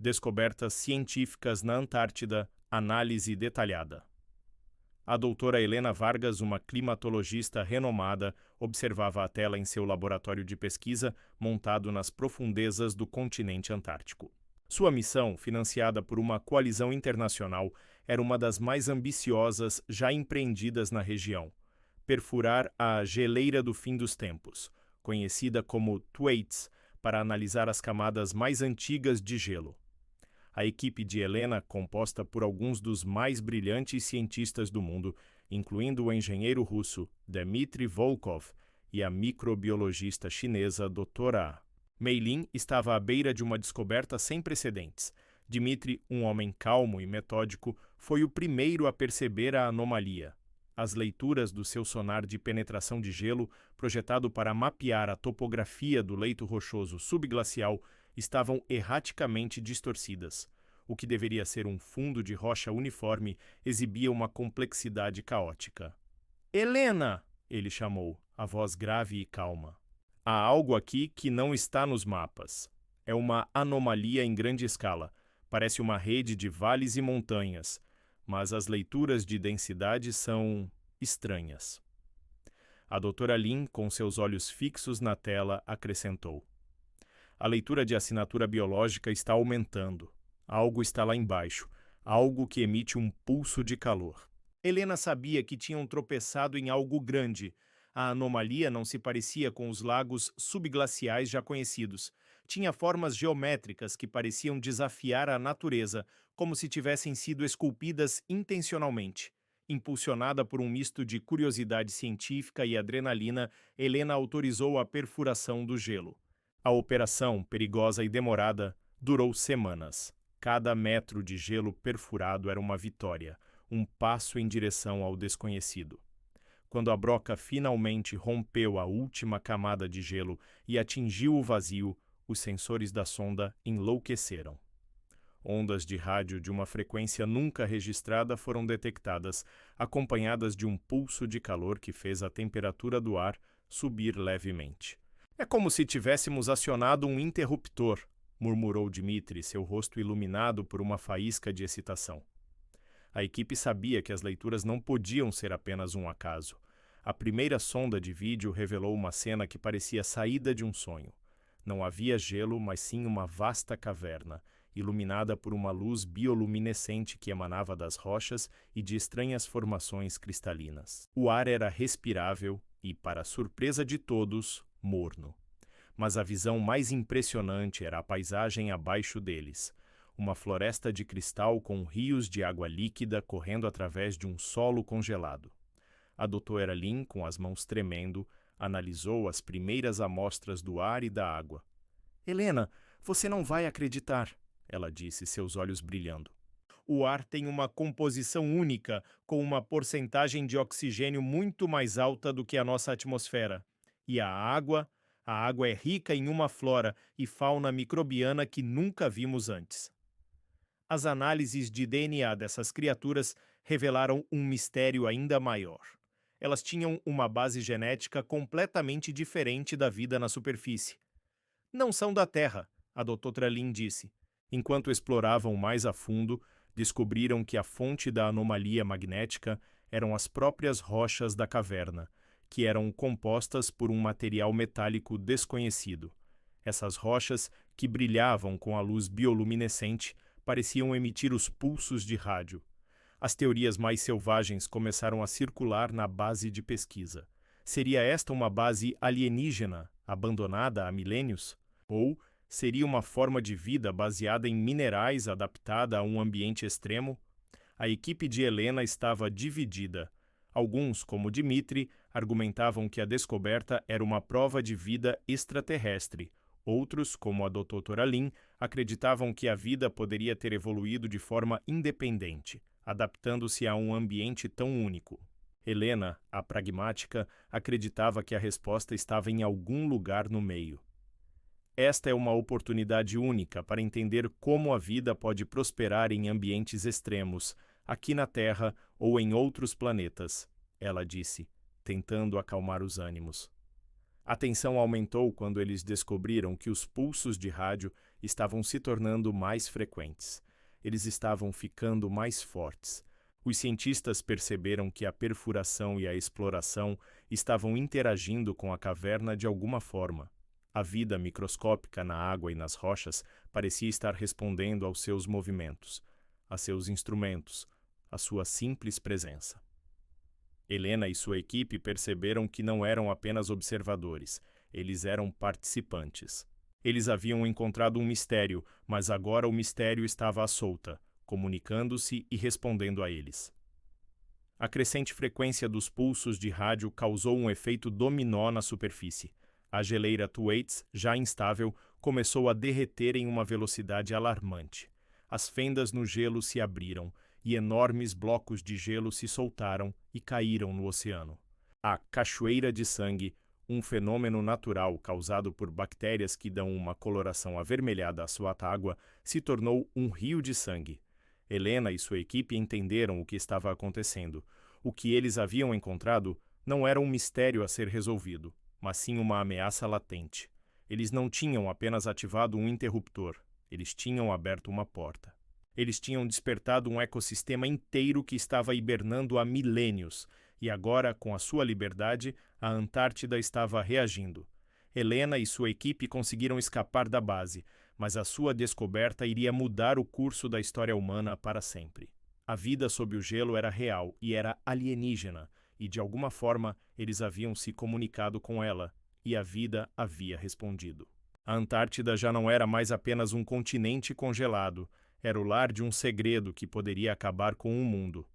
Descobertas científicas na Antártida, análise detalhada. A doutora Helena Vargas, uma climatologista renomada, observava a tela em seu laboratório de pesquisa montado nas profundezas do continente antártico. Sua missão, financiada por uma coalizão internacional, era uma das mais ambiciosas já empreendidas na região: perfurar a geleira do fim dos tempos, conhecida como Thwaites, para analisar as camadas mais antigas de gelo. A equipe de Helena, composta por alguns dos mais brilhantes cientistas do mundo, incluindo o engenheiro russo Dmitry Volkov e a microbiologista chinesa Dra. Mei Lin, estava à beira de uma descoberta sem precedentes. Dmitry, um homem calmo e metódico, foi o primeiro a perceber a anomalia. As leituras do seu sonar de penetração de gelo, projetado para mapear a topografia do leito rochoso subglacial, estavam erraticamente distorcidas. O que deveria ser um fundo de rocha uniforme exibia uma complexidade caótica. "Helena!" ele chamou, a voz grave e calma. "Há algo aqui que não está nos mapas. É uma anomalia em grande escala. Parece uma rede de vales e montanhas, mas as leituras de densidade são estranhas." A doutora Lin, com seus olhos fixos na tela, acrescentou: "A leitura de assinatura biológica está aumentando. Algo está lá embaixo, algo que emite um pulso de calor." Helena sabia que tinham tropeçado em algo grande. A anomalia não se parecia com os lagos subglaciais já conhecidos. Tinha formas geométricas que pareciam desafiar a natureza, como se tivessem sido esculpidas intencionalmente. Impulsionada por um misto de curiosidade científica e adrenalina, Helena autorizou a perfuração do gelo. A operação, perigosa e demorada, durou semanas. Cada metro de gelo perfurado era uma vitória, um passo em direção ao desconhecido. Quando a broca finalmente rompeu a última camada de gelo e atingiu o vazio, os sensores da sonda enlouqueceram. Ondas de rádio de uma frequência nunca registrada foram detectadas, acompanhadas de um pulso de calor que fez a temperatura do ar subir levemente. "É como se tivéssemos acionado um interruptor", murmurou Dmitry, seu rosto iluminado por uma faísca de excitação. A equipe sabia que as leituras não podiam ser apenas um acaso. A primeira sonda de vídeo revelou uma cena que parecia saída de um sonho. Não havia gelo, mas sim uma vasta caverna, iluminada por uma luz bioluminescente que emanava das rochas e de estranhas formações cristalinas. O ar era respirável e, para surpresa de todos, morno. Mas a visão mais impressionante era a paisagem abaixo deles. Uma floresta de cristal com rios de água líquida correndo através de um solo congelado. A doutora Lin, com as mãos tremendo, analisou as primeiras amostras do ar e da água. "Helena, você não vai acreditar", ela disse, seus olhos brilhando. "O ar tem uma composição única, com uma porcentagem de oxigênio muito mais alta do que a nossa atmosfera. E a água é rica em uma flora e fauna microbiana que nunca vimos antes." As análises de DNA dessas criaturas revelaram um mistério ainda maior. Elas tinham uma base genética completamente diferente da vida na superfície. "Não são da Terra", a doutora Lin disse. Enquanto exploravam mais a fundo, descobriram que a fonte da anomalia magnética eram as próprias rochas da caverna, que eram compostas por um material metálico desconhecido. Essas rochas, que brilhavam com a luz bioluminescente, pareciam emitir os pulsos de rádio. As teorias mais selvagens começaram a circular na base de pesquisa. Seria esta uma base alienígena, abandonada há milênios? Ou seria uma forma de vida baseada em minerais adaptada a um ambiente extremo? A equipe de Helena estava dividida. Alguns, como Dmitry, argumentavam que a descoberta era uma prova de vida extraterrestre. Outros, como a doutora Lin, acreditavam que a vida poderia ter evoluído de forma independente, adaptando-se a um ambiente tão único. Helena, a pragmática, acreditava que a resposta estava em algum lugar no meio. Esta é uma oportunidade única para entender como a vida pode prosperar em ambientes extremos, aqui na Terra ou em outros planetas, ela disse, tentando acalmar os ânimos. A tensão aumentou quando eles descobriram que os pulsos de rádio estavam se tornando mais frequentes. Eles estavam ficando mais fortes. Os cientistas perceberam que a perfuração e a exploração estavam interagindo com a caverna de alguma forma. A vida microscópica na água e nas rochas parecia estar respondendo aos seus movimentos, a seus instrumentos, à sua simples presença. Helena e sua equipe perceberam que não eram apenas observadores, eles eram participantes. Eles haviam encontrado um mistério, mas agora o mistério estava à solta, comunicando-se e respondendo a eles. A crescente frequência dos pulsos de rádio causou um efeito dominó na superfície. A geleira Thwaites, já instável, começou a derreter em uma velocidade alarmante. As fendas no gelo se abriram e enormes blocos de gelo se soltaram e caíram no oceano. A cachoeira de sangue, um fenômeno natural causado por bactérias que dão uma coloração avermelhada à sua água, se tornou um rio de sangue. Helena e sua equipe entenderam o que estava acontecendo. O que eles haviam encontrado não era um mistério a ser resolvido, mas sim uma ameaça latente. Eles não tinham apenas ativado um interruptor, eles tinham aberto uma porta. Eles tinham despertado um ecossistema inteiro que estava hibernando há milênios, e agora, com a sua liberdade, a Antártida estava reagindo. Helena e sua equipe conseguiram escapar da base, mas a sua descoberta iria mudar o curso da história humana para sempre. A vida sob o gelo era real e era alienígena, e de alguma forma eles haviam se comunicado com ela, e a vida havia respondido. A Antártida já não era mais apenas um continente congelado, era o lar de um segredo que poderia acabar com o mundo.